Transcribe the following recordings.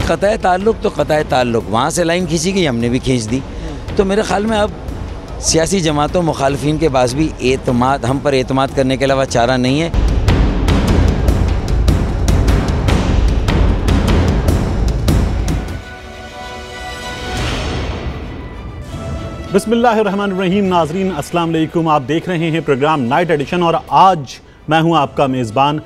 क़ताए ताल्लुक़ तो क़ताए ताल्लुक़, वहाँ से लाइन खींची गई, हमने भी खींच दी। तो मेरे ख़्याल में अब सियासी जमातों मुखालफिन के पास भी हम पर एतमाद करने के अलावा चारा नहीं है। बिस्मिल्लाहिर्रहमानिर्रहीम। नाज़रीन अस्सलाम वालेकुम। आप देख रहे हैं प्रोग्राम नाइट एडिशन और आज मैं हूं आपका मेज़बान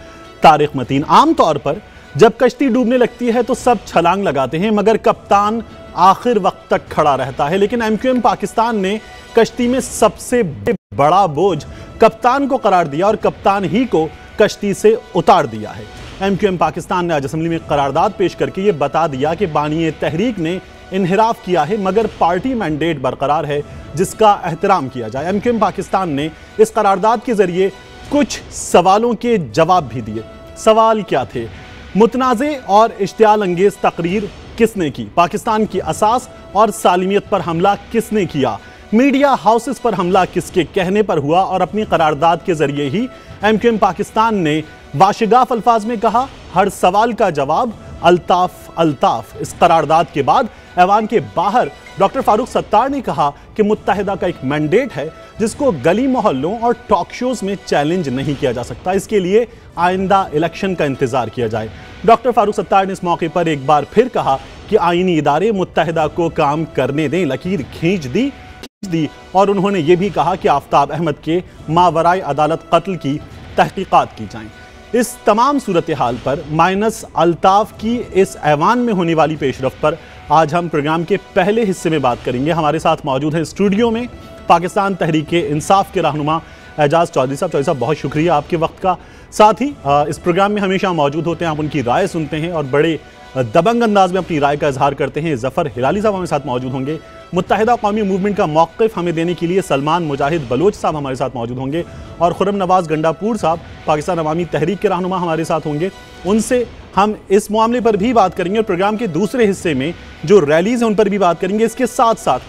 तारिक मतीन। आमतौर पर जब कश्ती डूबने लगती है तो सब छलांग लगाते हैं, मगर कप्तान आखिर वक्त तक खड़ा रहता है। लेकिन MQM पाकिस्तान ने कश्ती में सबसे बड़ा बोझ कप्तान को करार दिया और कप्तान ही को कश्ती से उतार दिया है। MQM पाकिस्तान ने आज असेंबली में करारदाद पेश करके ये बता दिया कि बानी तहरीक ने इन्हिराफ किया है, मगर पार्टी मैंडेट बरकरार है जिसका एहतराम किया जाए। MQM पाकिस्तान ने इस करारदाद के जरिए कुछ सवालों के जवाब भी दिए। सवाल क्या थे? मुतनाज़े और इश्तियाल अंगेज तकरीर किसने की? पाकिस्तान की असास और सालिमियत पर हमला किसने किया? मीडिया हाउसेस पर हमला किसके कहने पर हुआ? और अपनी करारदाद के जरिए ही MQM पाकिस्तान ने वाशिगाफ अल्फाज में कहा, हर सवाल का जवाब अल्ताफ अल्ताफ। इस करारदाद के बाद ऐवान के बाहर डॉक्टर फारूक सत्तार ने कहा कि मुत्तहिदा का एक मैंडेट है जिसको गली मोहल्लों और टॉक शोज में चैलेंज नहीं किया जा सकता। इसके लिए आइंदा इलेक्शन का इंतजार किया जाए। डॉक्टर फारूक सत्तार ने इस मौके पर एक बार फिर कहा कि आईनी इदारे मुत्तहिदा को काम करने दें। लकीर खींच दी और उन्होंने ये भी कहा कि आफ्ताब अहमद के मावराए अदालत कत्ल की तहकीकात की जाएं। इस तमाम सूरत हाल पर माइनस अल्ताफ की इस ऐवान में होने वाली पेशरफ्त पर आज हम प्रोग्राम के पहले हिस्से में बात करेंगे। हमारे साथ मौजूद है स्टूडियो में पाकिस्तान तहरीक इंसाफ के रहनुमा एजाज चौधरी साहब। चौधरी साहब, बहुत शुक्रिया आपके वक्त का। साथ ही इस प्रोग्राम में हमेशा मौजूद होते हैं, आप उनकी राय सुनते हैं और बड़े दबंग अंदाज में अपनी राय का इजहार करते हैं। जफ़र हिलाली साहब हमारे साथ मौजूद होंगे। मुत्तहिदा कौमी मूवमेंट का मौक़िफ़ हमें देने के लिए सलमान मुजाहिद बलोच साहब हमारे साथ मौजूद होंगे और खुर्रम नवाज़ गंडापुर साहब पाकिस्तान अवामी तहरीक के रहनुमा हमारे साथ होंगे। उनसे हम इस मामले पर भी बात करेंगे और प्रोग्राम के दूसरे हिस्से में जो रैलीज़ हैं उन पर भी बात करेंगे। इसके साथ साथ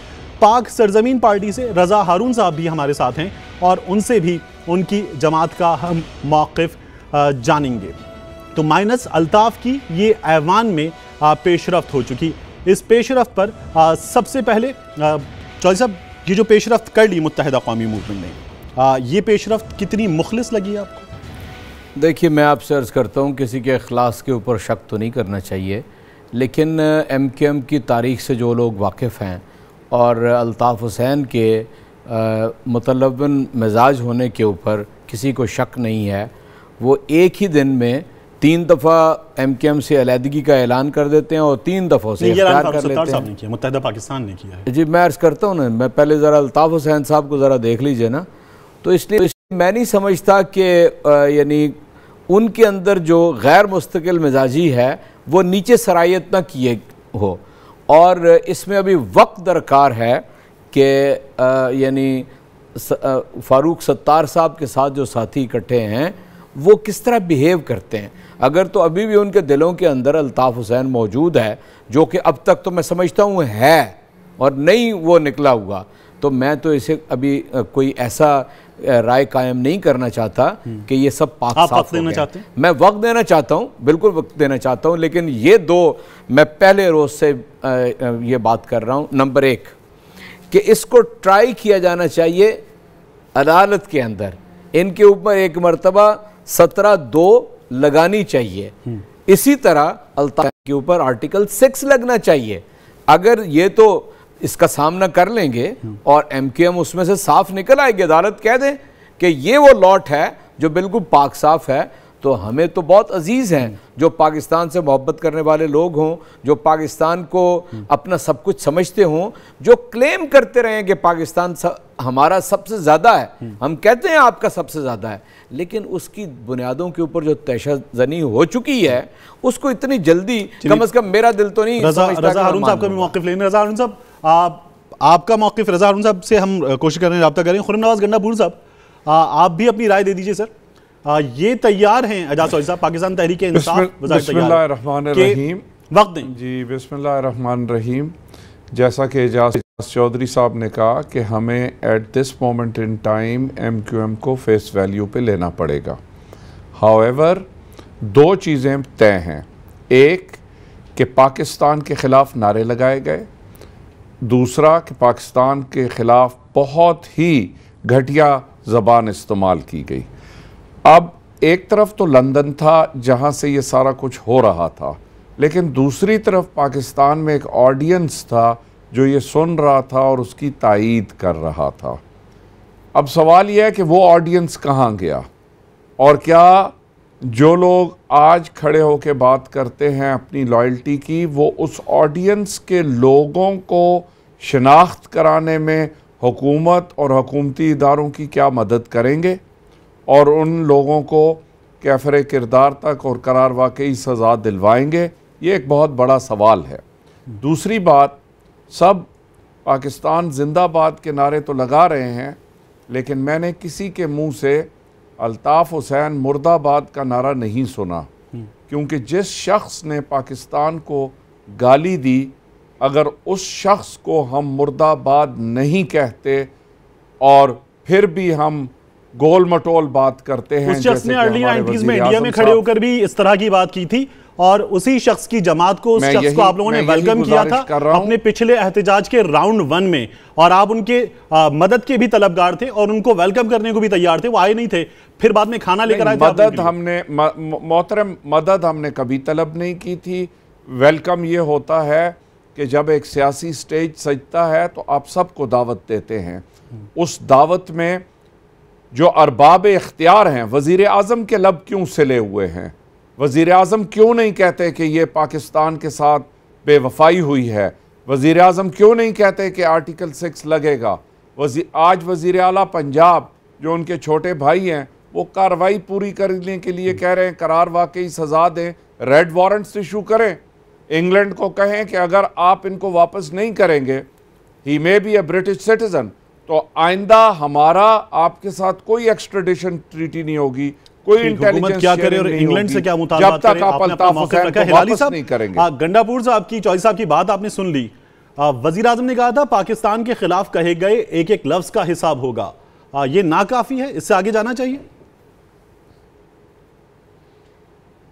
पाक सरजमीन पार्टी से रज़ा हारून साहब भी हमारे साथ हैं और उनसे भी उनकी जमात का हम मौक़िफ़ जानेंगे। तो माइनस अल्ताफ़ की ये ऐवान में पेशरफ्त हो चुकी। इस पेशरफ्त पर सबसे पहले चौधरी साहब, ये जो पेशरफ्त कर ली मुत्तहिदा कौमी मूवमेंट ने, ये पेशरफ्त कितनी मुखलिस लगी आपको? देखिए, मैं आपसे अर्ज़ करता हूँ, किसी के इखलास के ऊपर शक तो नहीं करना चाहिए, लेकिन MQM की तारीख़ से जो लोग वाकिफ़ हैं और अल्ताफ़ हुसैन के मुतलवन मिजाज होने के ऊपर किसी को शक नहीं है। वो एक ही दिन में 3 दफ़ा MQM से अलहदगी का ऐलान कर देते हैं और 3 दफ़ों से इख्तियार कर लेते हैं। मुत्तहिदा पाकिस्तान ने किया है। जी, मैं अर्ज़ करता हूँ ना, मैं पहले ज़रा अल्ताफ़ हुसैन साहब को ज़रा देख लीजिए ना। तो इसलिए मैं नहीं समझता कि यानी उनके अंदर जो गैर मुस्तकिल मिजाजी है वो नीचे सरायत ना किए हो, और इसमें अभी वक्त दरकार है कि यानी फ़ारूक सत्तार साहब के साथ जो साथी इकट्ठे हैं वो किस तरह बिहेव करते हैं। अगर तो अभी भी उनके दिलों के अंदर अल्ताफ़ हुसैन मौजूद है, जो कि अब तक तो मैं समझता हूँ है और नहीं वो निकला हुआ, तो मैं तो इसे अभी कोई ऐसा राय कायम नहीं करना चाहता कि ये सब पाक साफ देना चाहते हैं। मैं वक्त देना चाहता हूँ, बिल्कुल वक्त देना चाहता हूँ, लेकिन ये दो मैं पहले रोज़ से ये बात कर रहा हूँ। नंबर 1 कि इसको ट्राई किया जाना चाहिए अदालत के अंदर, इनके ऊपर एक मरतबा 17(2) लगानी चाहिए। इसी तरह अल्ताफ के ऊपर आर्टिकल 6 लगना चाहिए। अगर ये तो इसका सामना कर लेंगे और MQM उसमें से साफ निकल आएगी, अदालत कह दें कि ये वो लॉट है जो बिल्कुल पाक साफ है, तो हमें तो बहुत अजीज़ हैं जो पाकिस्तान से मोहब्बत करने वाले लोग हों, जो पाकिस्तान को अपना सब कुछ समझते हों, जो क्लेम करते रहे कि पाकिस्तान हमारा सबसे ज़्यादा है। हम कहते हैं आपका सबसे ज़्यादा है, लेकिन उसकी बुनियादों के ऊपर जो तशज़्ज़नी हो चुकी है उसको इतनी जल्दी, कम से कम मेरा दिल तो नहीं। रज़ा हारून साहब का भी मौक़िफ़ लेंगे। रज़ा हारून साहब, आपका मौक़िफ़, रज़ा हारून साहब से हम कोशिश कर रहे हैं रब्ता करें। खुर्रम नवाज़ गंडापुर साहब, आप भी अपनी राय दे दीजिए सर। ये तैयार हैं एजाज चौधरी साहब, पाकिस्तान तहरीक इंसाफ बिस्मिल्लाहिर्रहमानिर्रहीम वक्त दें जी। बिस्मिल्लाहिर्रहमानिर्रहीम। जैसा कि एजाज चौधरी साहब ने कहा कि हमें at this moment in time MQM को फेस वैल्यू पे लेना पड़ेगा। हाउएवर 2 चीज़ें तय हैं। एक कि पाकिस्तान के ख़िलाफ़ नारे लगाए गए, दूसरा कि पाकिस्तान के ख़िलाफ़ बहुत ही घटिया ज़बान इस्तेमाल की गई। अब एक तरफ तो लंदन था जहाँ से ये सारा कुछ हो रहा था, लेकिन दूसरी तरफ पाकिस्तान में एक ऑडियंस था जो ये सुन रहा था और उसकी तायीद कर रहा था। अब सवाल यह है कि वो ऑडियंस कहाँ गया, और क्या जो लोग आज खड़े होकर बात करते हैं अपनी लॉयल्टी की, वो उस ऑडियंस के लोगों को शनाख्त कराने में हुकूमत और हुकूमती इदारों की क्या मदद करेंगे और उन लोगों को कैफरे किरदार तक और करार वाकई सज़ा दिलवाएंगे? ये एक बहुत बड़ा सवाल है। दूसरी बात, सब पाकिस्तान जिंदाबाद के नारे तो लगा रहे हैं, लेकिन मैंने किसी के मुंह से अल्ताफ़ हुसैन मुर्दाबाद का नारा नहीं सुना, क्योंकि जिस शख्स ने पाकिस्तान को गाली दी, अगर उस शख्स को हम मुर्दाबाद नहीं कहते और फिर भी हम गोल मटोल बात करते हैं, उस शख्स ने अर्ली 90s में इंडिया में खड़े होकर भी इस तरह की बात की थी और उसी शख्स की जमात को, उस शख्स को आप लोगों ने वेलकम किया था अपने पिछले एहतजाज के राउंड 1 में, और आप उनके मदद के भी तलबगार थे और उनको वेलकम करने को भी तैयार थे। वो आए नहीं थे, फिर बाद में खाना लेकर आए थे। मदद हमने मोहतरम मदद हमने कभी तलब नहीं की थी। वेलकम ये होता है कि जब एक सियासी स्टेज सजता है तो आप सबको दावत देते हैं। उस दावत में जो अरबाब इख्तियार हैं, वज़ीर आज़म के लब क्यों सिले हुए हैं? वज़ीर आज़म क्यों नहीं कहते कि ये पाकिस्तान के साथ बेवफाई हुई है? वज़ीर आज़म क्यों नहीं कहते कि आर्टिकल 6 लगेगा? आज वज़ीर आला पंजाब जो उनके छोटे भाई हैं, वो कार्रवाई पूरी करने के लिए कह रहे हैं करार वाकई सज़ा दें, रेड वारंट्स इशू करें, इंग्लैंड को कहें कि अगर आप इनको वापस नहीं करेंगे, he may be a British citizen, तो आइंदा हमारा आपके साथ कोई एक्स्ट्रेडिशन ट्रीटी नहीं होगी, कोई इंटेलिजेंस क्या करे और इंग्लैंड से क्या मुतालबात जब तक आप अल्ताफ हुसैन को वापस नहीं करेंगे। गंडापुर साहब की, चौधरी साहब की बात आपने सुन ली। वजीर आजम ने कहा था पाकिस्तान के खिलाफ कहे गए एक एक लफ्ज का हिसाब होगा, ये नाकाफी है, इससे आगे जाना चाहिए?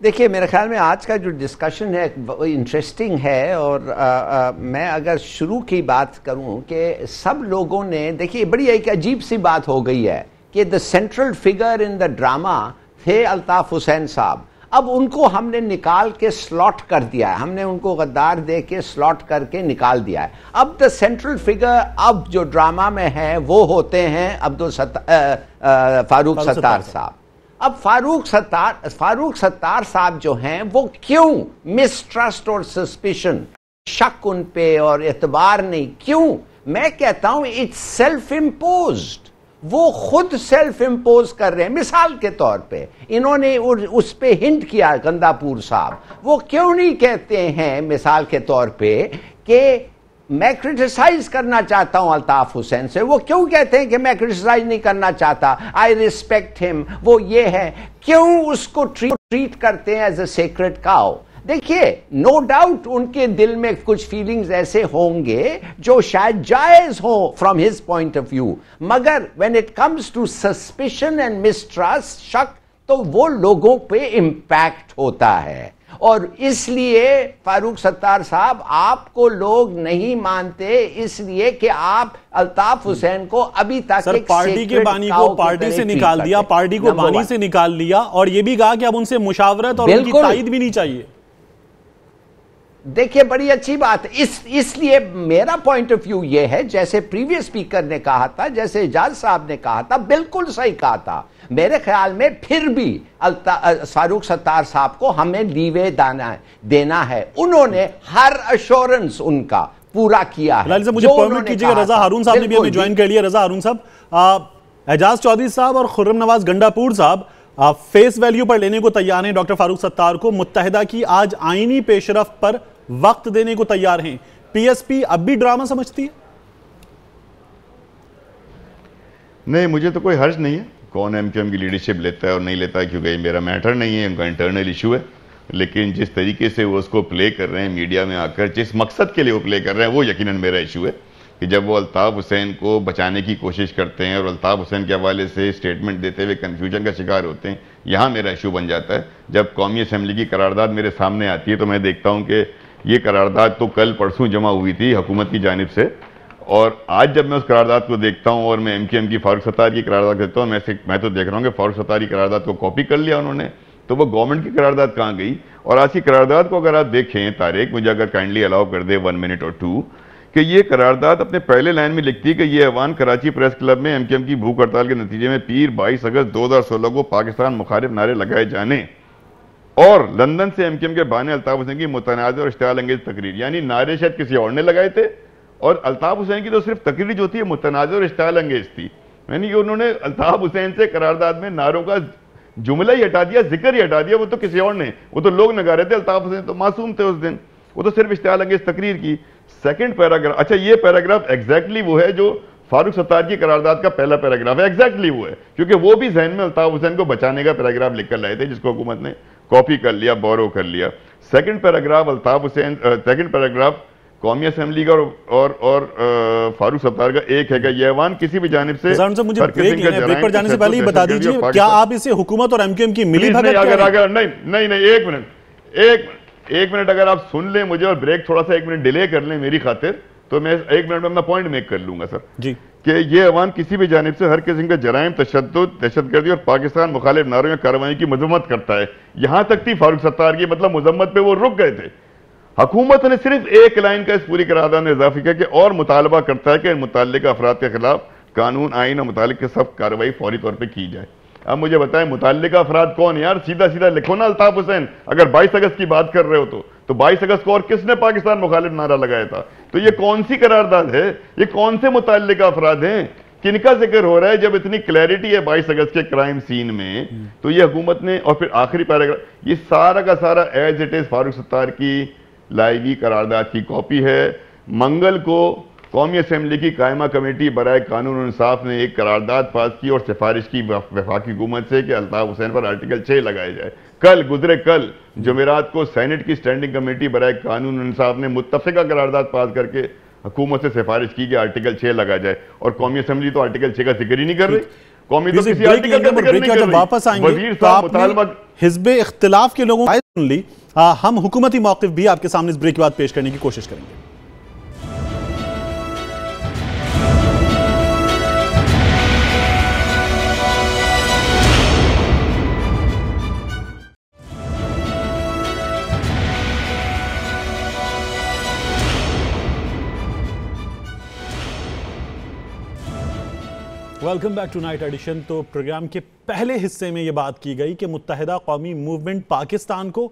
देखिए, मेरे ख्याल में आज का जो डिस्कशन है वो इंटरेस्टिंग है, और मैं अगर शुरू की बात करूं कि सब लोगों ने, देखिए बड़ी एक अजीब सी बात हो गई है कि the central figure in the drama थे अल्ताफ हुसैन साहब। अब उनको हमने निकाल के स्लॉट कर दिया है, हमने उनको गद्दार दे के स्लॉट करके निकाल दिया है। अब द सेंट्रल फिगर अब जो ड्रामा में है वो होते हैं फारूक सत्तार साहब। अब फारूक सत्तार साहब जो हैं वो क्यों मिसट्रस्ट और सस्पिशन, शक उन पे और एतबार नहीं, क्यों? मैं कहता हूं इट्स सेल्फ इम्पोज्ड, वो खुद सेल्फ इम्पोज कर रहे हैं। मिसाल के तौर पे इन्होंने उस पे हिंट किया गंडापुर साहब, वो क्यों नहीं कहते हैं मिसाल के तौर पे कि मैं क्रिटिसाइज करना चाहता हूं अल्ताफ हुसैन से? वो क्यों कहते हैं कि मैं क्रिटिसाइज नहीं करना चाहता, आई रिस्पेक्ट हिम, वो ये है? क्यों उसको ट्रीट करते हैं एज अ सेक्रेड काउ? देखिए, नो डाउट उनके दिल में कुछ फीलिंग्स ऐसे होंगे जो शायद जायज हो from his point of view, मगर when it comes to suspicion and mistrust, शक, तो वो लोगों पे इंपैक्ट होता है। और इसलिए फारूक सत्तार साहब, आपको लोग नहीं मानते इसलिए कि आप अल्ताफ हुसैन को अभी तक एक पार्टी के बानी को पार्टी से निकाल दिया, पार्टी को बानी से निकाल लिया, और ये भी कहा कि अब उनसे मुशावरत और उनकी तायीद भी नहीं चाहिए। देखिए, बड़ी अच्छी बात है। इसलिए मेरा पॉइंट ऑफ व्यू यह है, जैसे प्रीवियस स्पीकर ने कहा था, जैसे एजाज साहब ने कहा था, बिल्कुल सही कहा था। मेरे ख्याल में फिर भी फारूक सत्तार साहब को हमें लीवे देना है। उन्होंने हर अश्योरेंस उनका पूरा किया है। मुझे परमिट कीजिएगा, रजा हारून साहब ने भी हमें ज्वाइन कर लिया। रजा हारून साहब, एजाज चौधरी साहब और खुर्रम नवाज गंडापुर साहब फेस वैल्यू पर लेने को तैयार हैं डॉक्टर फारूक सत्तार को। मुत्तहिदा की आज आईनी पेशरफ पर वक्त देने को तैयार हैं। पीएसपी अब भी ड्रामा समझती है? नहीं, मुझे तो कोई हर्ज नहीं है कौन एमक्यूएम की लीडरशिप लेता है और नहीं लेता है, क्योंकि ये मेरा मैटर नहीं है, उनका इंटरनल इशू है। लेकिन जिस तरीके से वो उसको प्ले कर रहे हैं मीडिया में आकर, जिस मकसद के लिए वो प्ले कर रहे हैं, वो यकीनन मेरा इशू है कि जब वो अल्ताफ हुसैन को बचाने की कोशिश करते हैं और अल्ताफ हुसैन के हवाले से स्टेटमेंट देते हुए कन्फ्यूजन का शिकार होते हैं, यहाँ मेरा इशू बन जाता है। जब कौमी असम्बली की करारदाद मेरे सामने आती है तो मैं देखता हूँ कि ये करारदाद तो कल परसों जमा हुई थी हुकूमत की जानिब से, और आज जब मैं उस करारदाद को देखता हूं और मैं MKM की फारूक सत्तार की करारदाद देखता हूं, मैं तो देख रहा हूं कि फारूक सत्तार की करारदाद को कॉपी कर लिया उन्होंने, तो वो गवर्नमेंट की करारदाद कहां गई। और आज की करारदाद को अगर आप देखें तारिक, मुझे अगर काइंडली अलाउ कर दे 1 मिनट और 2, कि ये करारदाद अपने पहले लाइन में लिखती है कि ये ऐवान कराची प्रेस क्लब में MKM की भूख हड़ताल के नतीजे में पीर 22 अगस्त 2016 को पाकिस्तान मुखालिफ नारे लगाए जाने और लंदन से MKM के बानी अल्ताफ हुसैन की मुतनाज़ और इश्तिआल अंगेज तकरीर, यानी नारे शायद किसी और ने लगाए थे और अल्ताफ हुसैन की तो सिर्फ तकरीर जो थी मुतनाज़ और इश्तिआल अंगेज थी, यानी कि उन्होंने अल्ताफ हुसैन से करारदाद में नारों का जुमला ही हटा दिया, जिक्र ही हटा दिया। वो तो किसी और ने, वो तो लोग नगा रहे थे, अल्ताफ हुसैन तो मासूम थे उस दिन, वो तो सिर्फ इश्तिआल अंगेज तकरीर की। सेकंड पैराग्राफ, अच्छा ये पैराग्राफ एग्जैक्टली वो है जो फारूक सत्तार की करारदाद का पहला पैराग्राफ है, एग्जैक्टली वो है, क्योंकि वो भी जहन में अल्ताफ हुसैन को बचाने का पैराग्राफ लिखकर लाए थे जिसको हुकूमत ने कॉपी कर लिया, बोरो कर लिया। Second paragraph Altaf Hussain, second paragraph कौमी असेंबली का और फारूक सत्तार का एक है कि ये ऐवान किसी भी जानिब से मुझे ब्रेक पर जाने से पहले ही बता दीजिए, क्या आप इसे हुकूमत और MKM की मिली भगत अगर नहीं एक मिनट अगर आप सुन लें मुझे और ब्रेक थोड़ा सा 1 मिनट डिले कर लें मेरी खातिर, तो मैं 1 मिनट में अपना पॉइंट मेक कर लूंगा सर जी, कि ये ऐवान किसी भी जानिब से हर किस्म के जराइम, तशद्दुद, दहशतगर्दी और पाकिस्तान मुखालिफ नारों या कार्रवाई की मजम्मत करता है। यहां तक थी फारूक सत्तार की, मतलब मजम्मत पे वो रुक गए थे। हुकूमत ने सिर्फ एक लाइन का इस पूरी करारदाद में इजाफा किया कि और मुतालबा करता है कि मुताल्लिका अफराद के खिलाफ कानून, आइन और मुतालिक के सब कार्रवाई फौरी तौर पर की जाए। अब मुझे बताएं मुताल्लिका अफराद कौन यार, सीधा सीधा लिखो ना अल्ताफ हुसैन, अगर 22 अगस्त की बात कर रहे हो तो 22 अगस्त को और किसने पाकिस्तान मुखालिफ नारा लगाया था? तो ये कौन सी करारदाद है, ये कौन से मुताल्लिका अफराद हैं, किनका जिक्र हो रहा है? जब इतनी क्लैरिटी है 22 अगस्त के क्राइम सीन में, तो ये हुकूमत ने, और फिर आखिरी पैराग्राफ, ये सारा का सारा as it is Farooq Sattar की लाइवी करारदाद की कॉपी है। मंगल को कौमी असेंबली की कायमा कमेटी बराए कानून और इंसाफ ने एक करारदाद पास की और सिफारिश की वफाकी हुकूमत से कि अल्ताफ हुसैन पर आर्टिकल 6 लगाया जाए। कल जुमेरात को सेनेट की स्टैंडिंग कमेटी बराए कानून और इंसाफ ने मुत्तफिका करारदाद पास करके हुकूमत से सिफारिश की कि आर्टिकल 6 लगाया जाए, और कौमी असेंबली तो आर्टिकल 6 का जिक्र ही नहीं कर रही। कौमी तो किसी आर्टिकल का जिक्र नहीं कर रही। वापस आएंगे तो आपने हिज़्ब इख्तिलाफ के लोगों की सुन ली, हम हुकूमती मौक़िफ़ भी आपके सामने इस ब्रेक के बाद पेश करने की कोशिश करेंगे। Welcome back tonight edition. तो प्रोग्राम के पहले हिस्से में यह बात की गई कि मुत्तहिदा कौमी मूवमेंट पाकिस्तान को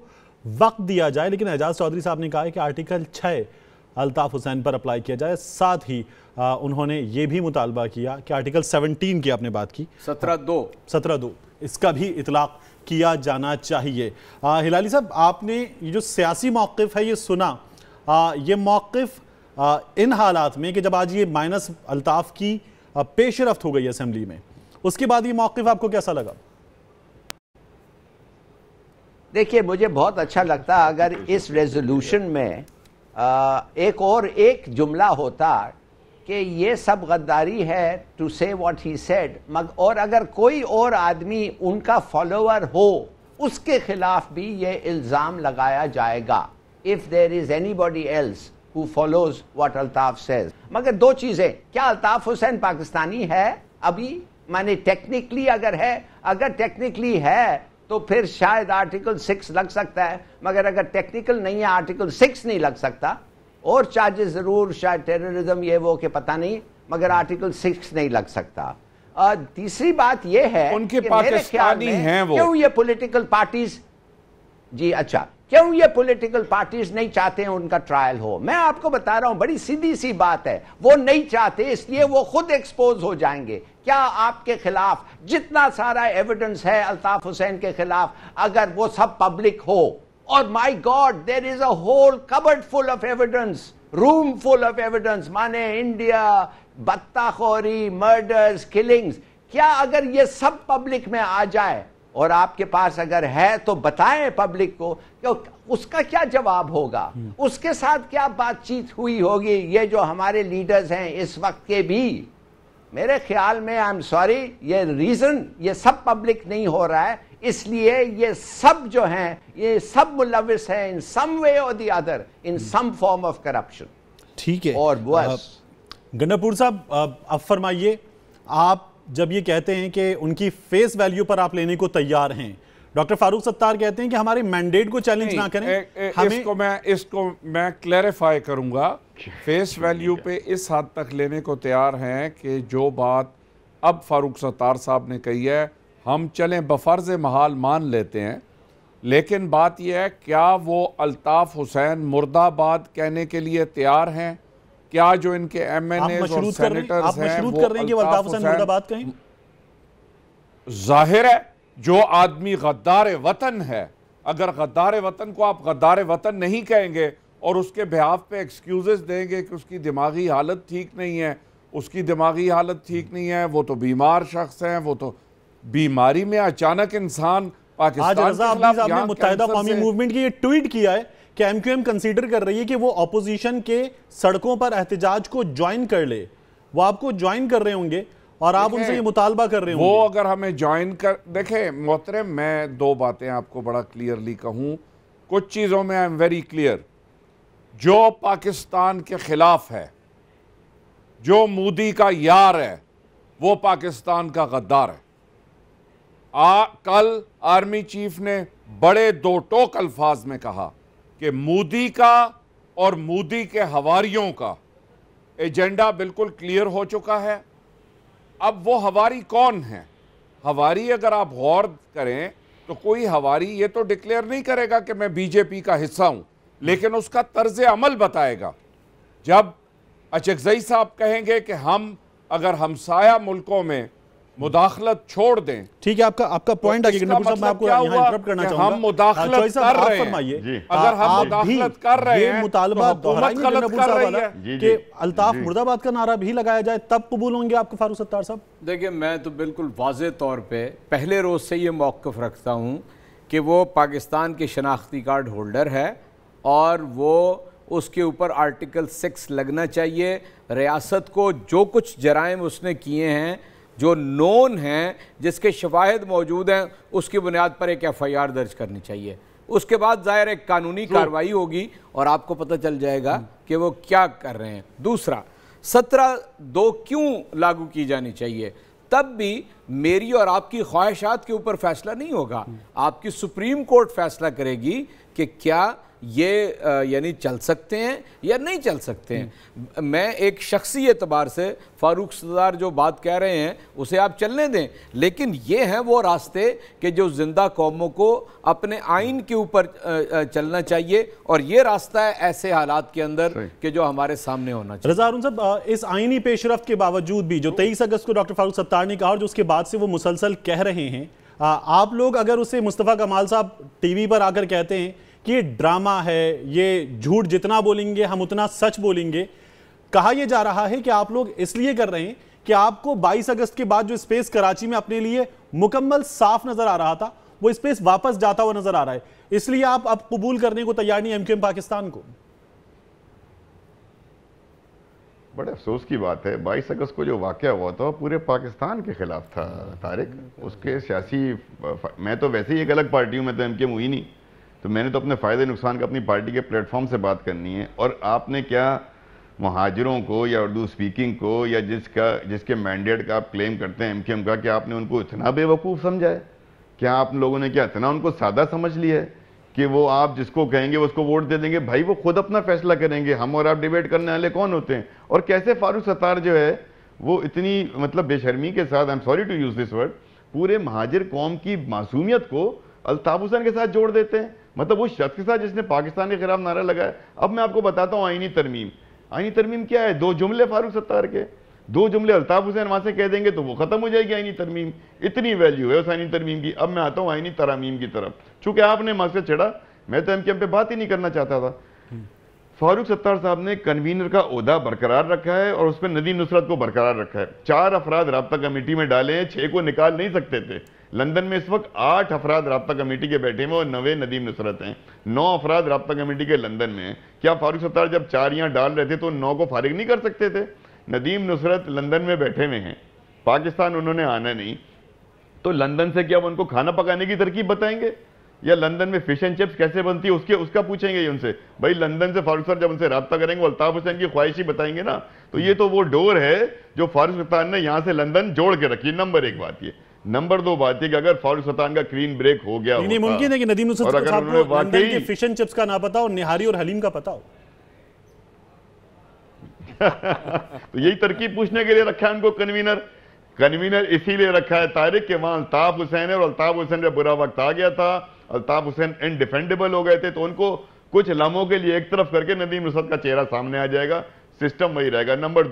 वक्त दिया जाए, लेकिन एजाज चौधरी साहब ने कहा है कि आर्टिकल 6 अल्ताफ हुसैन पर अप्लाई किया जाए। साथ ही उन्होंने ये भी मुतालबा किया कि आर्टिकल 17 की आपने बात की, 17(2) इसका भी इतलाक किया जाना चाहिए। हिलाली साहब, आपने ये जो सियासी मौक़िफ़ है ये सुना, ये मौक़िफ़ इन हालात में कि जब आज ये माइनस अल्ताफ की पेशरफ्त हो गई असेंबली में, उसके बाद ये मौक़िफ़ आपको कैसा लगा? देखिए, मुझे बहुत अच्छा लगता अगर इस रेजोल्यूशन में एक जुमला होता कि ये सब गद्दारी है, टू से व्हाट ही सेड, और अगर कोई और आदमी उनका फॉलोअर हो उसके खिलाफ भी ये इल्ज़ाम लगाया जाएगा, if there is anybody else who follows what Altaf says। मगर दो चीजें, क्या अल्ताफ हुसैन पाकिस्तानी है अभी? माने टेक्निकली अगर टेक्निकली है तो फिर शायद आर्टिकल 6 लग सकता है, मगर अगर टेक्निकल नहीं है आर्टिकल 6 नहीं लग सकता। और चार्जेस जरूर शायद टेररिज्म ये वो के पता नहीं, मगर आर्टिकल 6 नहीं लग सकता। तीसरी बात ये है उनके पाकिस्तानी हैं वो, क्यों ये पॉलिटिकल पार्टीज, जी अच्छा, क्यों ये पॉलिटिकल पार्टीज नहीं चाहते हैं उनका ट्रायल हो? मैं आपको बता रहा हूं, बड़ी सीधी सी बात है, वो नहीं चाहते, इसलिए वो खुद एक्सपोज हो जाएंगे। क्या आपके खिलाफ जितना सारा एविडेंस है अल्ताफ हुसैन के खिलाफ, अगर वो सब पब्लिक हो, और my God there is a whole cupboard full of evidence, room full of evidence, माने इंडिया, बत्ताखोरी, मर्डर्स, किलिंग्स, क्या अगर ये सब पब्लिक में आ जाए और आपके पास अगर है तो बताएं पब्लिक को, उसका क्या जवाब होगा? उसके साथ क्या बातचीत हुई होगी? ये जो हमारे लीडर्स हैं इस वक्त के भी, मेरे ख्याल में, आई एम सॉरी, ये रीजन ये सब पब्लिक नहीं हो रहा है, इसलिए ये सब जो हैं ये सब मुलविस हैं इन सम वे और the other in some form of corruption. ठीक है, और बस गन्नापुर साहब अब फरमाइए, आप जब ये कहते हैं कि उनकी फेस वैल्यू पर आप लेने को तैयार हैं, डॉक्टर फारूक सत्तार कहते हैं कि हमारे मैंडेट को चैलेंज ना करें। इसको मैं क्लैरिफाई करूंगा। फेस वैल्यू पे इस हद तक लेने को तैयार हैं कि जो बात अब फारूक सत्तार साहब ने कही है हम चलें बफर्ज महाल मान लेते हैं, लेकिन बात यह है क्या वो अल्ताफ हुसैन मुर्दाबाद कहने के लिए तैयार हैं? क्या जो इनके एमएनए और सेनेटर्स हैं वो अल्ताफ हुसैन मुर्दाबाद कहें? जाहिर है जो आदमी गद्दार वतन है, अगर गद्दार वतन को आप गद्दार वतन नहीं कहेंगे और उसके बिहाफ पे एक्सक्यूजेस देंगे कि उसकी दिमागी हालत ठीक नहीं है, उसकी दिमागी हालत ठीक नहीं है, वो तो बीमार शख्स हैं, वो तो बीमारी में अचानक इंसान पाकिस्तान के खिलाफ मुत्तहिदा कौमी मूवमेंट की ये ट्वीट किया है कि एमक्यूएम कंसीडर कर रही है कि वो ऑपोजिशन के सड़कों पर एहतजाज को ज्वाइन कर ले। वो आपको ज्वाइन कर रहे होंगे और आप उनसे ये मुतालबा कर रहे होंगे। वो अगर हमें ज्वाइन कर, देखें मोहतरम, मैं दो बातें आपको बड़ा क्लियरली कहूं, कुछ चीज़ों में आई एम वेरी क्लियर। जो पाकिस्तान के खिलाफ है, जो मोदी का यार है, वो पाकिस्तान का गद्दार है। कल आर्मी चीफ ने बड़े दो टोक अल्फाज में कहा कि मोदी का और मोदी के हवारियों का एजेंडा बिल्कुल क्लियर हो चुका है। अब वो हवारी कौन है? हवारी अगर आप गौर करें तो कोई हवारी ये तो डिक्लेयर नहीं करेगा कि मैं बीजेपी का हिस्सा हूं, लेकिन उसका तर्ज अमल बताएगा। जब अचकजई साहब कहेंगे कि हम अगर हमसाया मुल्कों में मुदाखलत छोड़ दें, ठीक है, आपका पॉइंट आगे मैं आपको यहाँ इंटरप्ट करना चाहूंगा। हम मुदाखलत कर रहे हैं, अगर हम मुदाखलत कर रहे हैं मुतालबा हुकूमत गलत कर रही है कि अल्ताफ मुर्दाबाद का नारा भी लगाया जाए, तब कबूल होंगे आपको फारूक सत्तार साहब? देखिए, मैं तो बिल्कुल वाज़े तौर पे पहले रोज़ से ये मौक़िफ़ रखता हूँ कि वो पाकिस्तान के शनाख्ती कार्ड होल्डर है और वो उसके ऊपर आर्टिकल 6 लगना चाहिए। रियासत को जो कुछ जराइम उसने किए हैं, जो नोन हैं, जिसके शवाहिद मौजूद हैं, उसकी बुनियाद पर एक FIR दर्ज करनी चाहिए। उसके बाद ज़ाहिर एक कानूनी कार्रवाई होगी और आपको पता चल जाएगा कि वो क्या कर रहे हैं। दूसरा, 17(2) क्यों लागू की जानी चाहिए? तब भी मेरी और आपकी ख्वाहिशात के ऊपर फैसला नहीं होगा, आपकी सुप्रीम कोर्ट फैसला करेगी कि क्या ये यानी चल सकते हैं या नहीं चल सकते हैं। मैं एक शख्सी एतबार से फारूक सत्तार जो बात कह रहे हैं उसे आप चलने दें, लेकिन ये हैं वो रास्ते कि जो जिंदा कौमों को अपने आइन के ऊपर चलना चाहिए, और ये रास्ता है ऐसे हालात के अंदर कि जो हमारे सामने होना चाहिए। रज़ा हारून साहब, इस आइनी पेशरफ्त के बावजूद भी जो 23 अगस्त को डॉक्टर फारूक सत्तार ने कहा और जो उसके बाद से वो मुसलसल कह रहे हैं, आप लोग अगर उसे मुस्तफ़ा कमाल साहब टीवी पर आकर कहते हैं कि ये ड्रामा है, ये झूठ जितना बोलेंगे हम उतना सच बोलेंगे, कहा यह जा रहा है कि आप लोग इसलिए कर रहे हैं कि आपको 22 अगस्त के बाद जो स्पेस कराची में अपने लिए मुकम्मल साफ नजर आ रहा था, वो स्पेस वापस जाता हुआ नजर आ रहा है, इसलिए आप अब कबूल करने को तैयार नहीं एमक्यूएम पाकिस्तान को? बड़े अफसोस की बात है, 22 अगस्त को जो वाक़या हुआ था पूरे पाकिस्तान के खिलाफ था तारिक। उसके सियासी, मैं तो वैसे ही एक अलग पार्टी हूँ, मैं तो एमक्यूएम हुई नहीं, तो मैंने तो अपने फ़ायदे नुकसान का अपनी पार्टी के प्लेटफॉर्म से बात करनी है। और आपने क्या महाजिरों को या उर्दू स्पीकिंग को या जिसके मैंडेट का आप क्लेम करते हैं एमक्यूएम का, क्या आपने उनको इतना बेवकूफ़ समझा है? क्या आप लोगों ने क्या इतना उनको सादा समझ लिया है कि वो आप जिसको कहेंगे उसको वोट दे देंगे? भाई वो खुद अपना फैसला करेंगे, हम और आप डिबेट करने वाले कौन होते हैं? और कैसे फारूक सत्तार जो है वो इतनी मतलब बेशर्मी के साथ, I am sorry to use this word, पूरे महाजिर कौम की मासूमियत को अल्ताफ हुसैन के साथ जोड़ देते हैं। मतलब वो शख्स के साथ जिसने पाकिस्तान के खिलाफ नारा लगाया। अब मैं आपको बताता हूँ आईनी तरमीम। आईनी तरमीम क्या है? 2 जुमले फारूक सत्तार के, 2 जुमले अल्ताफ हुसैन वहां से कह देंगे तो वो खत्म हो जाएगी आईनी तरमीम। इतनी वैल्यू है उस आईनी तरमीम की। अब मैं आता हूँ आईनी तरामीम की तरफ। चूंकि आपने मकसद छेड़ा, मैं तो एमक्यूएम पे बात ही नहीं करना चाहता था। फारूक सत्तार साहब ने कन्वीनर का ओहदा बरकरार रखा है और उस पर नदीम नुसरत को बरकरार रखा है। 4 अफराद राब्ता कमेटी में डाले हैं, 6 को निकाल नहीं सकते थे। लंदन में इस वक्त 8 अफराद राब्ता कमेटी के बैठे हुए और 9 नदीम नुसरत हैं। 9 अफराद राब्ता कमेटी के लंदन में हैं। क्या फारूक सत्तार जब 4 यहाँ डाल रहे थे तो 9 को फारिग नहीं कर सकते थे? नदीम नुसरत लंदन में बैठे हुए हैं, पाकिस्तान उन्होंने आना नहीं, तो लंदन से क्या वो उनको खाना पकाने की तरकीब बताएंगे, या लंदन में फिश एंड चिप्स कैसे बनती है उसका पूछेंगे उनसे? भाई लंदन से फारूक सर जब उनसे रब्ता करेंगे अल्ताफ हुसैन की ख्वाहिश ही बताएंगे ना। तो ये तो वो डोर है जो फारूक सुल्तान ने यहाँ से लंदन जोड़ के रखी। नंबर 1 बात ये। नंबर 2 बात ये कि अगर फारूक सुल्तान का क्लीन ब्रेक हो गया नहीं, मुमकिन है कि नदीम नुसरत साहब को लंदन के फिश एंड चिप्स का ना पता हो, निहारी और हलीम का पता हो। तो यही तरकीब पूछने के लिए रखा है उनको कन्वीनर इसीलिए रखा है तारिक के वहां अल्ताफ हुसैन है, और अल्ताफ हुसैन जब बुरा वक्त आ गया था, अल्ताफ हुसैन इनडिफेंडेबल हो गए थे, तो उनको कुछ लम्हों के लिए एक तरफ करके नदीम नुसरत का चेहरा सामने आ जाएगा, सिस्टम वही रहेगा। नंबर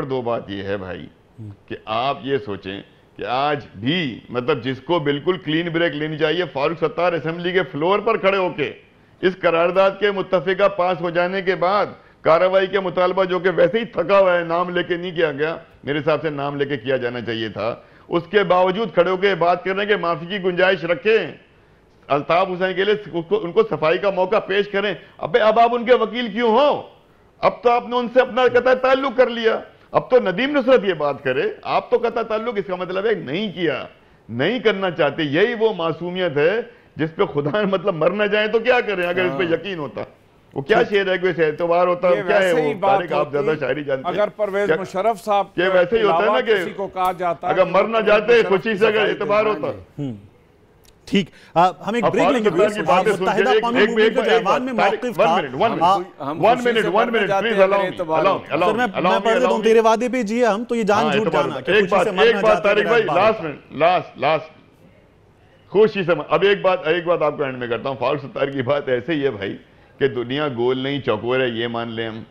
दो बात यह है भाई कि आप ये सोचें कि आज भी मतलब जिसको बिल्कुल क्लीन ब्रेक लेनी चाहिए, फारूक सत्तार असेंबली के फ्लोर पर खड़े होके इस करारदाद के मुत्तफिका पास हो जाने के बाद कार्रवाई के मुतालबा जो कि वैसे ही थका हुआ है, नाम लेके नहीं किया गया, मेरे हिसाब से नाम लेके किया जाना चाहिए था, उसके बावजूद खड़े होकर बात कर रहे हैं कि माफी की गुंजाइश रखें, अल्ताफ हुसैन के लिए उनको सफाई का मौका पेश करें। अबे अब आप उनके वकील क्यों हो? अब तो आपने उनसे अपना कतई ताल्लुक कर लिया, अब तो नदीम नुसरत ये बात करे, आप तो कतई ताल्लुक, इसका मतलब है नहीं किया, नहीं करना चाहते। यही वो मासूमियत है जिस पे खुदा मतलब मर न जाए तो क्या करें, अगर इस पे यकीन होता। वो क्या शेर है, कोई एतबार होता है, क्या है वो तारिक, आप ज्यादा शायरी जानते हैं। अगर परवेज मुशर्रफ साहब के वैसे ही होता है ना कि किसी को कहा जाता अगर मर ना जाते खुशी से अगर एतबार होता। ठीक, हम एक ब्रेक लेंगे। मुत्तहिदा कौमी मूवमेंट के जवान में मौक़िफ़ था। 1 मिनट प्लीज अलाउ मी। मैं पढ़ देता हूं, तेरे वादे पे जिए हम, तो ये जान झूठ जाना। एक बात तारिक भाई, लास्ट खुशी से अब एक बात आपको एंड में करता हूं। फारूक सत्तार की बात ऐसे ही है भाई कि दुनिया गोल नहीं चौकोर है, ये मान लें हम।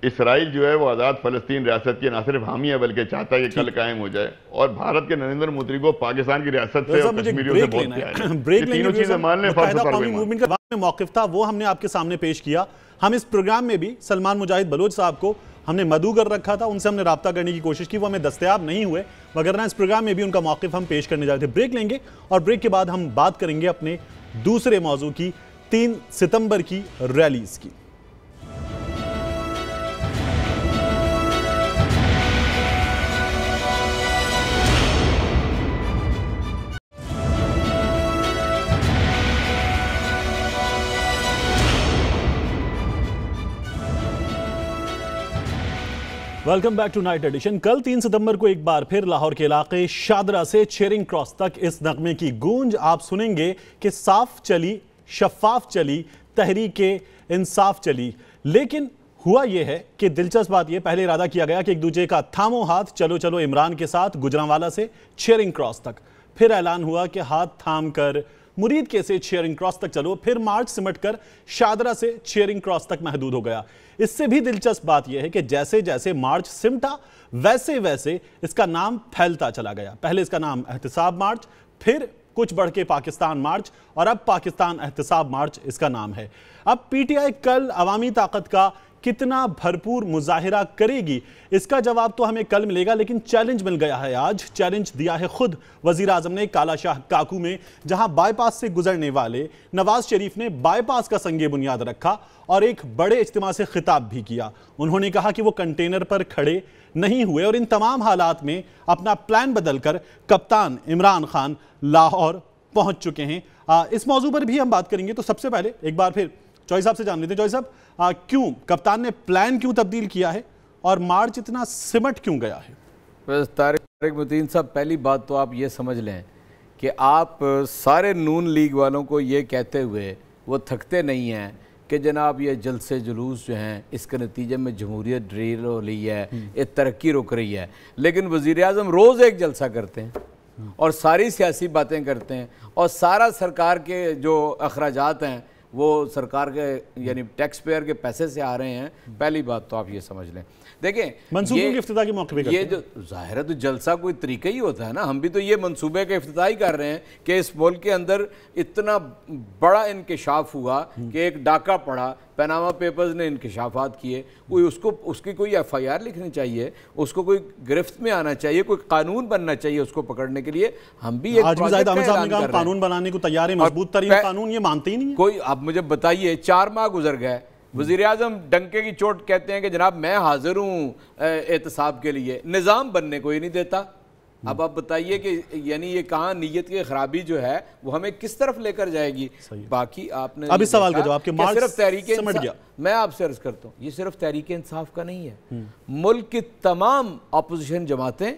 इसराइल जो है वो आज़ाद फ़लस्तीन रियासत की ना सिर्फ हामी है बल्कि चाहता है कि कल कायम हो जाए, और भारत के नरेंद्र मोदी को पाकिस्तान की रियासत से और कश्मीरियों से बहुत प्यार है। ब्रेक तीनों चीजें मान लें। कौमी मूवमेंट का में मौक़िफ़ था, वो हमने आपके सामने पेश किया। हम इस प्रोग्राम में भी सलमान मुजाहिद बलोच साहब को हमने मदऊ कर रखा था, उनसे हमने रब्ता करने की कोशिश की, वो हमें दस्तयाब नहीं हुए, वगरना इस प्रोग्राम में भी उनका मौक़िफ़ हम पेश करने जा रहे थे। ब्रेक लेंगे और ब्रेक के बाद हम बात करेंगे अपने दूसरे मौजू की, 3 सितंबर की रैलीज की। Welcome back tonight edition. कल 3 सितंबर को एक बार फिर लाहौर के इलाके शादरा से चेरिंग क्रॉस तक इस नगमे की गूंज आप सुनेंगे कि साफ चली, शफाफ चली, तहरीके इंसाफ चली। लेकिन हुआ यह है कि दिलचस्प बात यह, पहले इरादा किया गया कि एक दूसरे का थामो हाथ चलो चलो इमरान के साथ गुजरांवाला से चेरिंग क्रॉस तक, फिर ऐलान हुआ कि हाथ थाम कर मुरीद के से चेरिंग क्रॉस तक चलो, फिर मार्च सिमट कर शादरा से चेरिंग क्रॉस तक महदूद हो गया। इससे भी दिलचस्प बात यह है कि जैसे जैसे मार्च सिमटा वैसे वैसे इसका नाम फैलता चला गया। पहले इसका नाम एहतिसाब मार्च, फिर कुछ बढ़ के पाकिस्तान मार्च, और अब पाकिस्तान एहतिसाब मार्च इसका नाम है। अब पीटीआई कल अवामी ताकत का कितना भरपूर मुजाहिरा करेगी, इसका जवाब तो हमें कल मिलेगा, लेकिन चैलेंज मिल गया है आज। चैलेंज दिया है खुद वजीर आजम ने काला शाह काकू में, जहां बाईपास से गुजरने वाले नवाज शरीफ ने बाईपास का संगे बुनियाद रखा और एक बड़े इज्तिमा से खिताब भी किया। उन्होंने कहा कि वो कंटेनर पर खड़े नहीं हुए और इन तमाम हालात में अपना प्लान बदलकर कप्तान इमरान खान लाहौर पहुंच चुके हैं। इस मौजू पर भी हम बात करेंगे। तो सबसे पहले एक बार फिर चौई साहब से जान लेते हैं। चौई साहब, क्यों कप्तान ने प्लान क्यों तब्दील किया है और मार्च इतना सिमट क्यों गया है? बस तारिक मतीन साहब, पहली बात तो आप ये समझ लें कि आप सारे नून लीग वालों को ये कहते हुए वो थकते नहीं हैं कि जनाब ये जलसे जुलूस जो हैं इसके नतीजे में जमहूरियत ड्रील हो रही है, ये तरक्की रुक रही है, लेकिन वज़ीर आज़म रोज़ एक जलसा करते हैं और सारी सियासी बातें करते हैं और सारा सरकार के जो अखराजात हैं वो सरकार के यानी टैक्स पेयर के पैसे से आ रहे हैं। पहली बात तो आप ये समझ लें। देखें, मंसूबों के इफ्तिताह के मौके पे ये जो जाहिर है तो जलसा कोई तरीका ही होता है ना। हम भी तो ये मंसूबे के इफ्तिताह ही कर रहे हैं कि इस मुल्क के अंदर इतना बड़ा इंकिशाफ हुआ कि एक डाका पड़ा, पनामा पेपर्स ने इंकिशाफात किए, कोई उसकी कोई FIR लिखनी चाहिए, उसको कोई गिरफ्त में आना चाहिए, कोई कानून बनना चाहिए उसको पकड़ने के लिए। हम भी एक कानून बनाने को तैयार है, मजबूत तरीन कानून, ये मानते ही नहीं। कोई आप मुझे बताइए, 4 माह गुजर गए, वज़ीर आज़म डंके की चोट कहते हैं कि जनाब मैं हाजिर हूँ एहतसाब के लिए, निज़ाम बनने को ही नहीं देता। अब आप बताइए कि यानी ये कहाँ नीयत की खराबी जो है वो हमें किस तरफ लेकर जाएगी। बाकी आपने अब इस सवाल का जवाब सिर्फ तहरीक मैं आपसे अर्ज करता हूँ, ये सिर्फ तहरीक इंसाफ का नहीं है, मुल्क की तमाम अपोजिशन जमातें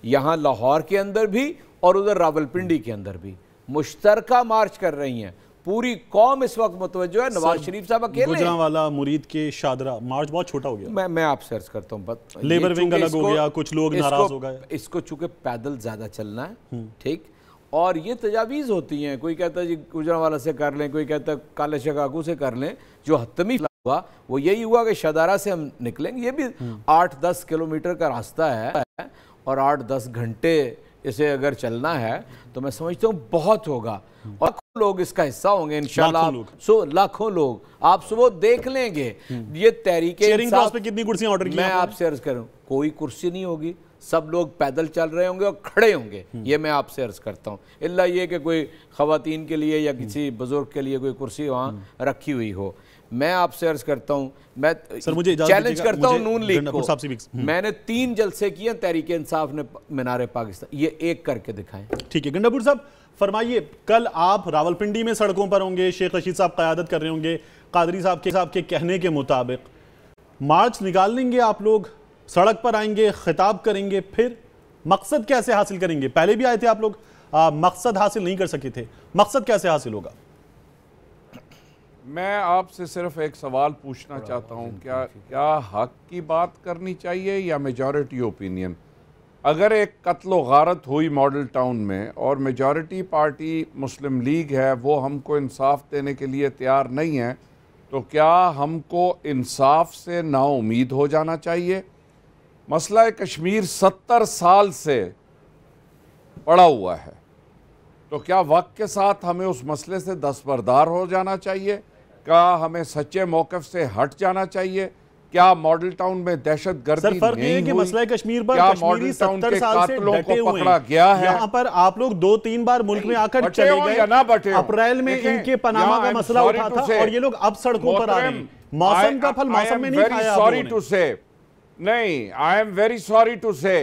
यहाँ लाहौर के अंदर भी और उधर रावलपिंडी के अंदर भी मुश्तरका मार्च कर रही हैं। पूरी कौम इस वक्त मुतवज्जो है। नवाज शरीफ साहब अकेले, गुजरांवाला, मुरीद के शादरा मार्च बहुत छोटा हो गया। मैं आपसे अर्ज करता हूँ, लेबर विंग अलग हो गया, कुछ लोग नाराज हो गए। इसको चूंकि पैदल ज्यादा चलना है, ठीक, और ये तजावीज़ होती हैं, कोई कहता है जी गुजरांवाला से कर लें, कोई कहता है काले शकाकू से कर लें। जो हतमी हुआ वो यही हुआ कि शादारा से हम निकलेंगे, ये भी 8-10 किलोमीटर का रास्ता है और 8-10 घंटे इसे अगर चलना है तो मैं समझता हूँ बहुत होगा और लाखों लोग इसका हिस्सा होंगे इंशाल्लाह। लाखों लोग आप सुबह देख लेंगे। ये तहरीके इंसाफ पे कितनी कुर्सियां ऑर्डर की? मैं आपसे अर्ज करूं, कोई कुर्सी नहीं होगी, सब लोग पैदल चल रहे होंगे और खड़े होंगे। ये मैं आपसे अर्ज करता हूँ, इल्ला ये कि कोई खवातीन के लिए या किसी बुजुर्ग के लिए कोई कुर्सी वहाँ रखी हुई हो। मैं आपसे अर्ज करता हूँ, मैं चैलेंज करता हूँ नून लीग को। मैंने 3 जलसे किए तहरीक इंसाफ ने मीनार पाकिस्तान, ये एक करके दिखाएं। ठीक है गंडापुर साहब फरमाइए, कल आप रावलपिंडी में सड़कों पर होंगे, शेख रशीद साहब क़यादत कर रहे होंगे, कादरी साहब के कहने के मुताबिक मार्च निकाल लेंगे, आप लोग सड़क पर आएंगे, खिताब करेंगे, फिर मकसद कैसे हासिल करेंगे? पहले भी आए थे आप लोग, मकसद हासिल नहीं कर सके थे, मकसद कैसे हासिल होगा? मैं आपसे सिर्फ एक सवाल पूछना चाहता हूं, क्या हक की बात करनी चाहिए या मेजॉरिटी ओपिनियन? अगर एक कत्ल गारत हुई मॉडल टाउन में और मेजॉरिटी पार्टी मुस्लिम लीग है, वो हमको इंसाफ देने के लिए तैयार नहीं है, तो क्या हमको इंसाफ से नाउमीद हो जाना चाहिए? मसला कश्मीर 70 साल से पड़ा हुआ है, तो क्या वक्त के साथ हमें उस मसले से दस्तबरदार हो जाना चाहिए? क्या हमें सच्चे मौक़िफ़ से हट जाना चाहिए? क्या मॉडल टाउन में दहशत गर्दी नहीं हुई? मसला कश्मीर पर कश्मीरी 70 साल से कातिलों को पकड़ा गया है? यहाँ पर आप लोग 2-3 बार मुल्क में आकर चले गए। अप्रैल में इनके पनामा का मसला उठा था और ये लोग अब सड़कों पर आ रहे हैं। मौसम का फल मौसम में नहीं खाया आपने। नहीं, I am very sorry to say,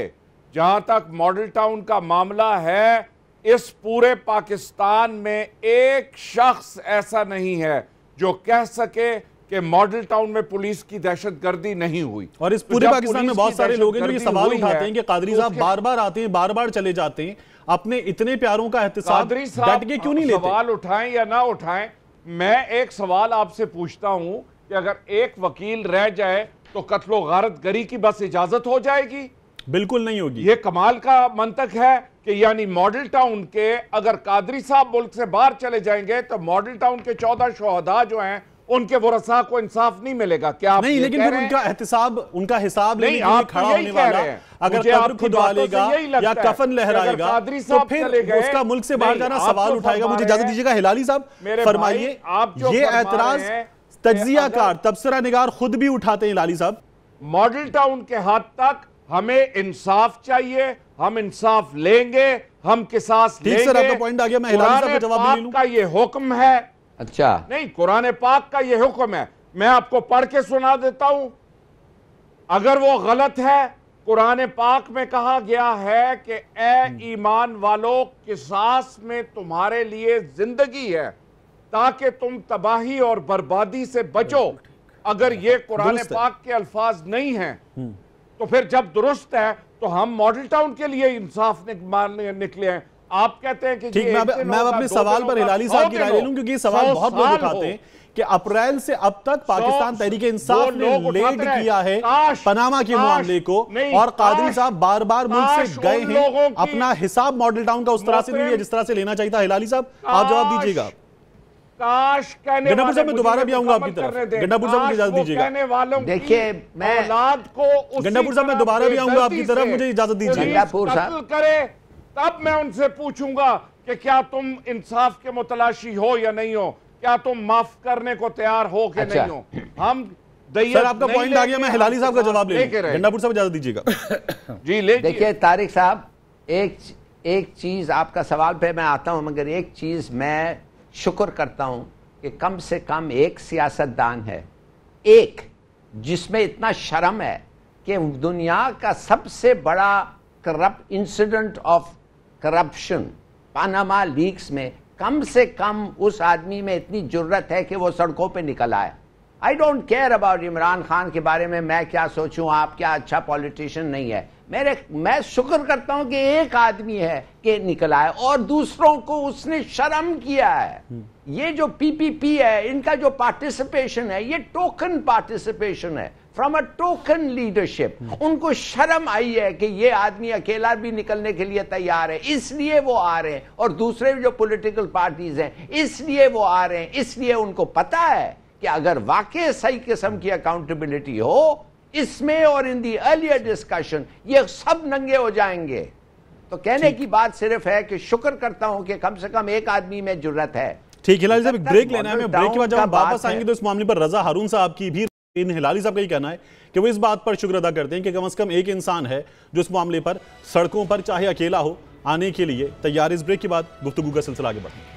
जहां तक मॉडल टाउन का मामला है, इस पूरे पाकिस्तान में एक शख्स ऐसा नहीं है जो कह सके कि मॉडल टाउन में पुलिस की दहशतगर्दी नहीं हुई। और इस पूरे पाकिस्तान में बहुत सारे लोग हैं जो ये सवाल उठाते हैं कि कादरी साहब बार बार आते हैं, बार बार चले जाते हैं, अपने इतने प्यारों का एहतिसाब डट के क्यों नहीं लेते? सवाल उठाएं या ना उठाएं, मैं एक सवाल आपसे पूछता हूं कि अगर एक वकील रह जाए तो कत्लो गारत गरी की बस इजाजत हो जाएगी? बिल्कुल नहीं होगी। ये कमाल का मंतक है कि यानी मॉडल टाउन के अगर कादरी साहब मुल्क से बाहर चले जाएंगे तो मॉडल टाउन के 14 शोहदा जो हैं उनके वरसा को इंसाफ नहीं मिलेगा। क्या आप नहीं, लेकिन फिर उनका एहतिसाब, उनका हिसाब लेने के लिए खड़ा होने वाला अगर कब्र खुदवा लेगा या कफन लहराएगा तो फिर उसका मुल्क से बाहर जाना सवाल उठाएगा। मुझे इजाजत दीजिएगा हिलाली साहब, फरमाइए। ये एतराज तज्जियाकार, तबसरा निगार खुद भी उठाते हैं हिलाली साहब। मॉडल टाउन के हद तक हमें इंसाफ चाहिए, हम इंसाफ लेंगे, हम किसास लेंगे। ठीक सर, आपका पॉइंट आ गया, मैं हिलाली साहब का जवाब ले लूं। का ये हुक्म है, अच्छा नहीं, कुरान पाक का ये हुक्म है, मैं आपको पढ़ के सुना देता हूं। अगर वो गलत है, कुरान पाक में कहा गया है कि ए ईमान वालों, किसास में तुम्हारे लिए जिंदगी है ताकि तुम तबाही और बर्बादी से बचो। अगर ये कुरान पाक के अल्फाज नहीं हैं तो फिर जब दुरुस्त है तो हम मॉडल टाउन के लिए इंसाफ निकले हैं। आप कहते हैं कि ठीक, मैं अपने सवाल पर हिलाली साहब की राय ले लूं, क्योंकि ये सवाल बहुत लोग उठाते हैं कि अप्रैल से अब तक पाकिस्तान तहरीक इंसाफ ने लेड किया है पनामा के मामले को, और कादरी साहब बार बार मुल्क से गए हैं, अपना हिसाब मॉडल टाउन का उस तरह से नहीं लिया जिस तरह से लेना चाहिए था। हिलाली साहब आप जवाब दीजिएगा। काश कहने गंडापुर साहब मैं दोबारा भी आऊंगा आपकी तरफ, गंडापुर साहब मुझे इजाजत दीजिएगा। देखिए मैं औलाद को गंडापुर साहब मैं दोबारा भी आऊंगा आपकी तरफ, मुझे इजाजत दीजिए। गंडापुर साहब करे तब मैं उनसे पूछूंगा कि क्या तुम इंसाफ के मुतलाशी हो या नहीं हो, क्या तुम माफ करने को तैयार हो कि नहीं हो। हम सर आपका पॉइंट आ गया, मैं हिलाली साहब का जवाब ले लूं। गंडापुर साहब इजाजत दीजिएगा। जी ले। देखिए तारिक साहब, एक चीज आपका सवाल पे मैं आता हूं, मगर एक चीज मैं शुक्र करता हूं कि कम से कम एक सियासतदान है एक जिसमें इतना शर्म है कि दुनिया का सबसे बड़ा corrupt incident of corruption Panama leaks में कम से कम उस आदमी में इतनी जुर्रत है कि वो सड़कों पे निकल आए। I don't care about Imran Khan के बारे में मैं क्या सोचूं, आप क्या अच्छा पॉलिटिशियन नहीं है, मैं शुक्र करता हूं कि एक आदमी है कि निकल आए और दूसरों को उसने शर्म किया है। ये जो पीपीपी है, इनका जो पार्टिसिपेशन है, ये टोकन पार्टिसिपेशन है फ्रॉम अ टोकन लीडरशिप। उनको शर्म आई है कि ये आदमी अकेला भी निकलने के लिए तैयार है, इसलिए वो आ रहे हैं, और दूसरे जो पॉलिटिकल पार्टीज हैं इसलिए वो आ रहे हैं। इसलिए उनको पता है कि अगर वाकई सही किस्म की अकाउंटेबिलिटी हो इसमें और इन दी अर्लियर डिस्कशन, ये सब नंगे हो जाएंगे। तो कहने की बात सिर्फ है कि शुक्र करता हूं कि कम से कम एक आदमी में जुर्रत है। ठीक, हिलाली साहब ब्रेक लेना है, मैं ब्रेक के बाद जब हम वापस आएंगे तो इस मामले पर रजा हारून साहब की भी, इन हिलाली साहब का ये कहना है कि वो इस बात पर शुक्र अदा करते हैं कि कम से कम एक इंसान है जो इस मामले पर सड़कों पर चाहे अकेला हो आने के लिए तैयार। इस ब्रेक के बाद गुफ्तगू का सिलसिला आगे बढ़ेगा।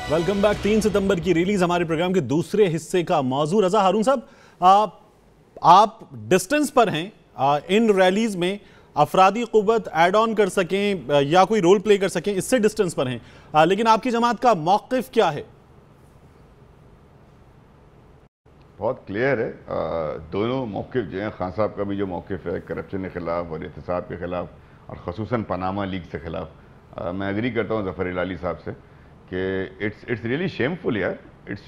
Welcome back. 3 सितंबर की रिलीज हमारे प्रोग्राम के दूसरे हिस्से का मौजू। रजा हारून साहब, आप डिस्टेंस पर हैं, इन रैलीज में अफरादी कुव्वत ऐड ऑन कर सकें या कोई रोल प्ले कर सकें, इससे डिस्टेंस पर हैं, लेकिन आपकी जमात का मौक़िफ़ क्या है? बहुत क्लियर है। दोनों मौक़िफ़ जो हैं, खान साहब का भी जो मौक़िफ़ है करप्शन के ख़िलाफ़ और एहतसाब के ख़िलाफ़ और ख़ुसूसन पनामा लीग से ख़िलाफ़, मैं एग्री करता हूँ ज़फ़र हिलाली साहब से कि इट्स रियली शेमफुल यार, इट्स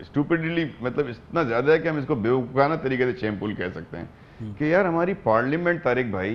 स्टूपिडली, मतलब इतना ज़्यादा है कि हम इसको बेवकूफ़ाना तरीके से शेमफुल कह सकते हैं कि यार हमारी पार्लियामेंट तारिक भाई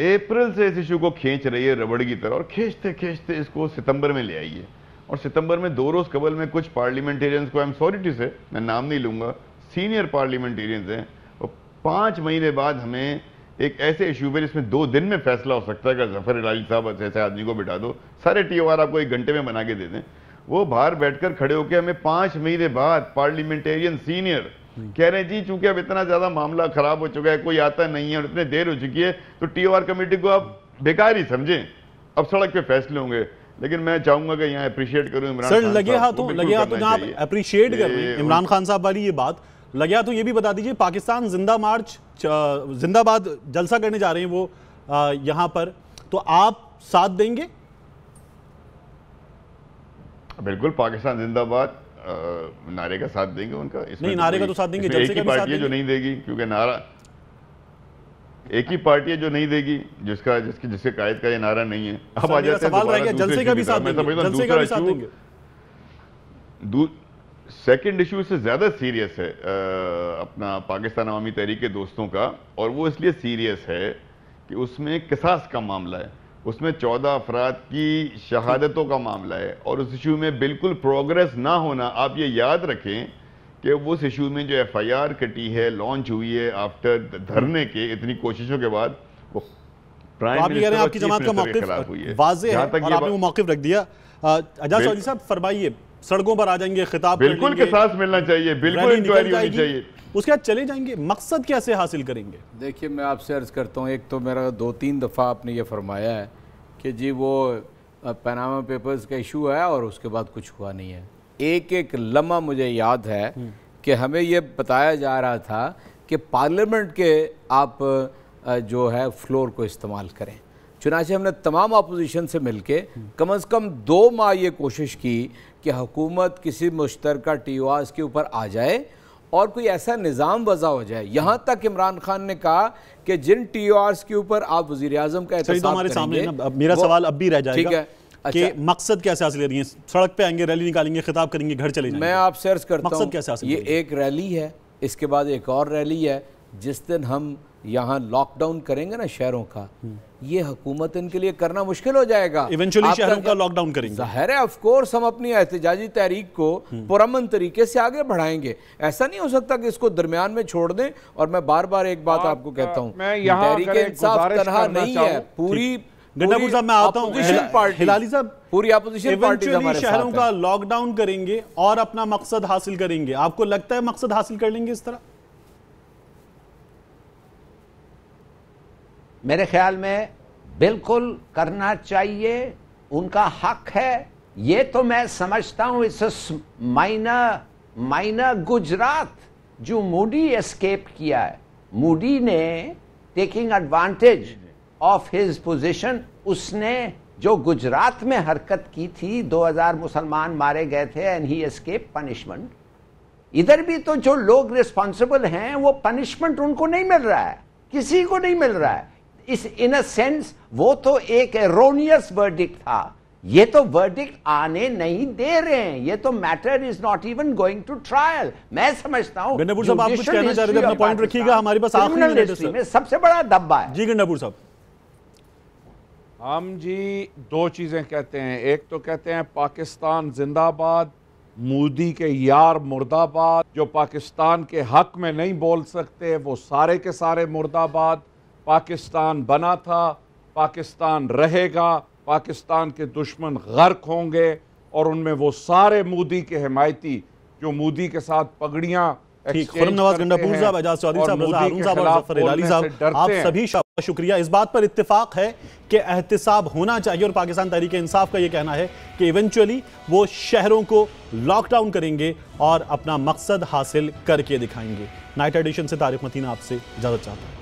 अप्रैल से इस इशू को खींच रही है रबड़ की तरह, और खींचते खींचते इसको सितंबर में ले आई है। और सितंबर में 2 रोज़ कबल में कुछ पार्लियामेंटेरियंस को, आई एम सॉरी टू से, मैं नाम नहीं लूँगा, सीनियर पार्लियामेंटेरियंस हैं, और 5 महीने बाद हमें एक ऐसे इशू पे जिसमें 2 दिन में फैसला हो सकता है, अगर ज़फ़र हिलाली साहब ऐसे आदमी को बिठा दो, सारे TOR आपको 1 घंटे में बना के दे दें, वो बाहर बैठकर खड़े होकर हमें 5 महीने बाद पार्लियामेंटेरियन सीनियर कह रहे हैं जी चूंकि अब इतना ज़्यादा मामला ख़राब हो चुका है, कोई आता नहीं है और इतनी देर हो चुकी है, तो TOR कमेटी को आप बेकार ही समझें, अब सड़क पे फैसले होंगे। लेकिन मैं चाहूंगा कि यहाँ अप्रिशिएट करूँ इमरान सर, लगे हाथों जहाँ आप अप्रिशिएट कर रहे हैं इमरान खान साहब वाली ये बात, लगे तो ये भी बता दीजिए, पाकिस्तान जिंदा मार्च, जिंदाबाद जलसा करने जा रहे हैं वो यहां पर, तो आप साथ देंगे? बिल्कुल, पाकिस्तान जिंदाबाद नारे का साथ देंगे उनका। नहीं, नारे का तो साथ देंगे, जलसे का भी साथ देंगे। जो नहीं देगी, क्योंकि नारा एक ही पार्टी है जो नहीं देगी, जिसके कायद का ये नारा नहीं है। अब आ जाते हैं जलसे का भी साथ देंगे। सेकेंड इशू इससे ज़्यादा सीरियस है अपना पाकिस्तान अवामी तहरीक के दोस्तों का, और वो इसलिए सीरियस है कि उसमें किसास का मामला है, उसमें 14 अफराद की शहादतों का मामला है, और उस इशू में बिल्कुल प्रोग्रेस ना होना। आप ये याद रखें कि उस इशू में जो FIR कटी है, लॉन्च हुई है आफ्टर धरने के इतनी कोशिशों के बाद, वो प्राइम मिनिस्टर आपकी जमात का मौक़िफ़ वाज़ेह है और आपने वो मौक़िफ़ रख दिया। एजाज चौधरी साहब फरमाइए, सड़कों पर आ जाएंगे, खिताब बिल्कुल के साथ मिलना चाहिए, बिल्कुल इंक्वायरी होनी चाहिए, उसके बाद चले जाएंगे, मकसद कैसे हासिल करेंगे? देखिए, मैं आपसे अर्ज़ करता हूँ, एक तो मेरा 2-3 दफ़ा आपने ये फरमाया है कि जी वो पनामा पेपर्स का इशू है और उसके बाद कुछ हुआ नहीं है। एक लम्हा मुझे याद है कि हमें ये बताया जा रहा था कि पार्लियामेंट के आप जो है फ्लोर को इस्तेमाल करें। चुनांचे हमने तमाम अपोजिशन से मिलके कम से कम 2 माह ये कोशिश की कि हुकूमत किसी मुश्तरका TORs के ऊपर आ जाए और कोई ऐसा निज़ाम वज़ा हो जाए। यहाँ तक इमरान खान ने कहा कि जिन TORs के ऊपर आप वज़ीर-ए-आज़म का तो हमारे सामने मेरा सवाल अब भी रह जाएगा, ठीक है, कि मकसद कैसे हासिल करेंगे? सड़क पे आएंगे, रैली निकालेंगे, खिताब करेंगे, घर चले जाएंगे। मैं आपसे अर्ज़ करता हूँ, मकसद कैसे हासिल? ये एक रैली है, इसके बाद एक और रैली है। जिस दिन हम यहाँ लॉकडाउन करेंगे ना शहरों का, ये हुकूमत इनके लिए करना मुश्किल हो जाएगा। इवेंचुअली शहरों का लॉकडाउन करेंगे, ज़ाहिर है, ऑफ कोर्स हम अपनी एहतजाजी तहरीक को पुरअमन तरीके से आगे बढ़ाएंगे। ऐसा नहीं हो सकता कि इसको दरमियान में छोड़ दें। और मैं बार बार एक बात आपको कहता हूँ, तहरीक इंसाफ तनहा नहीं है, पूरी गंडापुर साहब मैं आता हूं, अपोजिशन पार्टी, हिलाली साहब पूरी अपोजिशन पार्टी हमारे शहरों साथ का है। लॉकडाउन करेंगे और अपना मकसद हासिल करेंगे, आपको लगता है मकसद हासिल कर लेंगे इस तरह? मेरे ख्याल में बिल्कुल करना चाहिए, उनका हक है। ये तो मैं समझता हूं इट्स माइनर गुजरात जो मूडी एस्केप किया है, मूडी ने taking advantage of his position, उसने जो गुजरात में हरकत की थी, 2000 मुसलमान मारे गए थे एंड ही एस्केप पनिशमेंट। इधर भी तो जो लोग रिस्पॉन्सिबल हैं वो पनिशमेंट उनको नहीं मिल रहा है, किसी को नहीं मिल रहा है। इस इन अ सेंस वो तो एक एरोनियस वर्डिक्ट था, ये तो वर्डिक्ट आने नहीं दे रहे हैं, ये तो matter is not even going to trial. मैं समझता हूं गंडापुर साहब आप कुछ कहना चाह रहे थे, अपना पॉइंट रखिएगा, हमारे पास आखिरी मिनट है में सबसे बड़ा दब्बा है। जी गंडापुर साहब। हम जी दो चीज़ें कहते हैं, एक तो कहते हैं पाकिस्तान जिंदाबाद, मोदी के यार मुर्दाबाद, जो पाकिस्तान के हक में नहीं बोल सकते वो सारे के सारे मुर्दाबाद। पाकिस्तान बना था, पाकिस्तान रहेगा, पाकिस्तान के दुश्मन गर्क होंगे और उनमें वो सारे मोदी के हिमायती जो मोदी के साथ पगड़ियां खुर्रम नवाज गंडापुर साहब, एजाज चौधरी साहब, रजा हारून साहब और जफर हिलाली साहब, आप सभी का शुक्रिया। इस बात पर इत्तेफाक है कि एहतिसाब होना चाहिए और पाकिस्तान तहरीक इंसाफ का यह कहना है कि इवेंचुअली वो शहरों को लॉकडाउन करेंगे और अपना मकसद हासिल करके दिखाएंगे। नाइट एडिशन से तारिक मतीन आपसे इजाजत चाहता हूं।